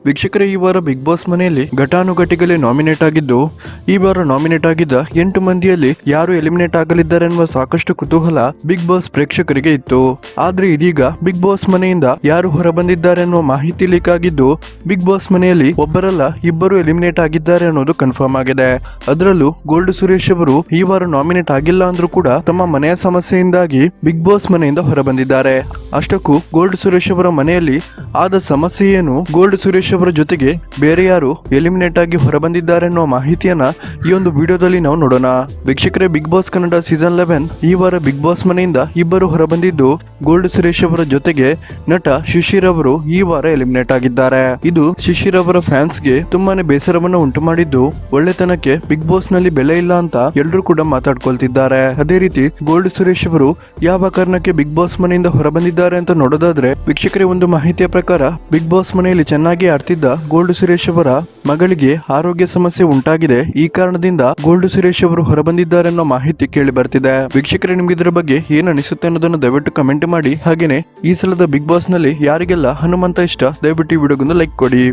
ವೀಕ್ಷಕರೇ, ಈ ವಾರ ಬಿಗ್ ಬಾಸ್ ಮನೆಯಲ್ಲಿ ಘಟಾನುಘಟಿಗಳೇ ನಾಮಿನೇಟ್ ಆಗಿದ್ದು, ಈ ವಾರ ನಾಮಿನೇಟ್ ಆಗಿದ್ದ 8 ಮಂದಿಯಲ್ಲಿ ಯಾರು ಎಲಿಮಿನೇಟ್ ಆಗಲಿದ್ದಾರೆ ಎನ್ನುವ ಸಾಕಷ್ಟು ಕುತೂಹಲ ಬಿಗ್ ಬಾಸ್ ಪ್ರೇಕ್ಷಕರಿಗೆ ಇತ್ತು. ಆದ್ರೆ ಇದೀಗ ಬಿಗ್ ಬಾಸ್ ಮನೆಯಿಂದ ಯಾರು ಹೊರಬಂದಿದ್ದಾರೆ ಅನ್ನುವ ಮಾಹಿತಿ ಲೀಕ್ ಆಗಿದ್ದು, ಬಿಗ್ ಬಾಸ್ ಮನೆಯಲ್ಲಿ ಒಬ್ಬರಲ್ಲ ಇಬ್ಬರು ಎಲಿಮಿನೇಟ್ ಆಗಿದ್ದಾರೆ ಅನ್ನೋದು ಕನ್ಫರ್ಮ್ ಆಗಿದೆ. ಅದರಲ್ಲೂ ಗೋಲ್ಡ್ ಸುರೇಶ್ ಅವರು ಈ ವಾರ ನಾಮಿನೇಟ್ ಆಗಿಲ್ಲ ಅಂದ್ರೂ ಕೂಡ ತಮ್ಮ ಮನೆಯ ಸಮಸ್ಯೆಯಿಂದಾಗಿ ಬಿಗ್ ಬಾಸ್ ಮನೆಯಿಂದ ಹೊರಬಂದಿದ್ದಾರೆ. ಅಷ್ಟಕ್ಕೂ ಗೋಲ್ಡ್ ಸುರೇಶ್ ಅವರ ಮನೆಯಲ್ಲಿ ಆದ ಸಮಸ್ಯೆ ಏನು, ಗೋಲ್ಡ್ ಸುರೇಶ್ ಅವರ ಜೊತೆಗೆ ಬೇರೆ ಯಾರು ಎಲಿಮಿನೇಟ್ ಆಗಿ ಹೊರಬಂದಿದ್ದಾರೆ ಅನ್ನೋ ಮಾಹಿತಿಯನ್ನ ಈ ಒಂದು ವಿಡಿಯೋದಲ್ಲಿ ನಾವು ನೋಡೋಣ. ವೀಕ್ಷಕರೇ, ಬಿಗ್ ಬಾಸ್ ಕನ್ನಡ ಸೀಸನ್ 11 ಈ ವಾರ ಬಿಗ್ ಬಾಸ್ ಮನೆಯಿಂದ ಇಬ್ಬರು ಹೊರಬಂದಿದ್ದು, ಗೋಲ್ಡ್ ಸುರೇಶ್ ಅವರ ಜೊತೆಗೆ ನಟ ಶಿಶಿರ್ ಅವರು ಈ ವಾರ ಎಲಿಮಿನೇಟ್ ಆಗಿದ್ದಾರೆ. ಇದು ಶಿಶಿರ್ ಅವರ ಫ್ಯಾನ್ಸ್ ಗೆ ತುಂಬಾನೇ ಬೇಸರವನ್ನು ಉಂಟು ಮಾಡಿದ್ದು, ಒಳ್ಳೆತನಕ್ಕೆ ಬಿಗ್ ಬಾಸ್ ನಲ್ಲಿ ಬೆಲೆ ಇಲ್ಲ ಅಂತ ಎಲ್ಲರೂ ಕೂಡ ಮಾತಾಡ್ಕೊಳ್ತಿದ್ದಾರೆ. ಅದೇ ರೀತಿ ಗೋಲ್ಡ್ ಸುರೇಶ್ ಅವರು ಯಾವ ಕಾರಣಕ್ಕೆ ಬಿಗ್ ಬಾಸ್ ಮನೆಯಿಂದ ಹೊರಬಂದಿದ್ದಾರೆ ಅಂತ ನೋಡೋದಾದ್ರೆ, ವೀಕ್ಷಕರೇ, ಒಂದು ಮಾಹಿತಿಯ ಪ್ರಕಾರ ಬಿಗ್ ಬಾಸ್ ಮನೆಯಲ್ಲಿ ಚೆನ್ನಾಗಿ ಆಡ್ತಿದ್ದ ಗೋಲ್ಡ್ ಸುರೇಶ್ ಅವರ ಮಗಳಿಗೆ ಆರೋಗ್ಯ ಸಮಸ್ಯೆ ಉಂಟಾಗಿದೆ. ಈ ಕಾರಣದಿಂದ ಗೋಲ್ಡ್ ಸುರೇಶ್ ಅವರು ಹೊರಬಂದಿದ್ದಾರೆ ಅನ್ನೋ ಮಾಹಿತಿ ಕೇಳಿ ಬರ್ತಿದೆ. ವೀಕ್ಷಕರೇ, ನಿಮ್ಗೆ ಇದರ ಬಗ್ಗೆ ಏನ್ ಅನಿಸುತ್ತೆ ಅನ್ನೋದನ್ನು ದಯವಿಟ್ಟು ಕಮೆಂಟ್ ಮಾಡಿ. ಹಾಗೇನೆ ಈ ಸಲದ ಬಿಗ್ ಬಾಸ್ ನಲ್ಲಿ ಯಾರಿಗೆಲ್ಲ ಹನುಮಂತ ಇಷ್ಟ, ದಯವಿಟ್ಟು ಈ ವಿಡಿಯೋಗೊಂದು ಲೈಕ್ ಕೊಡಿ.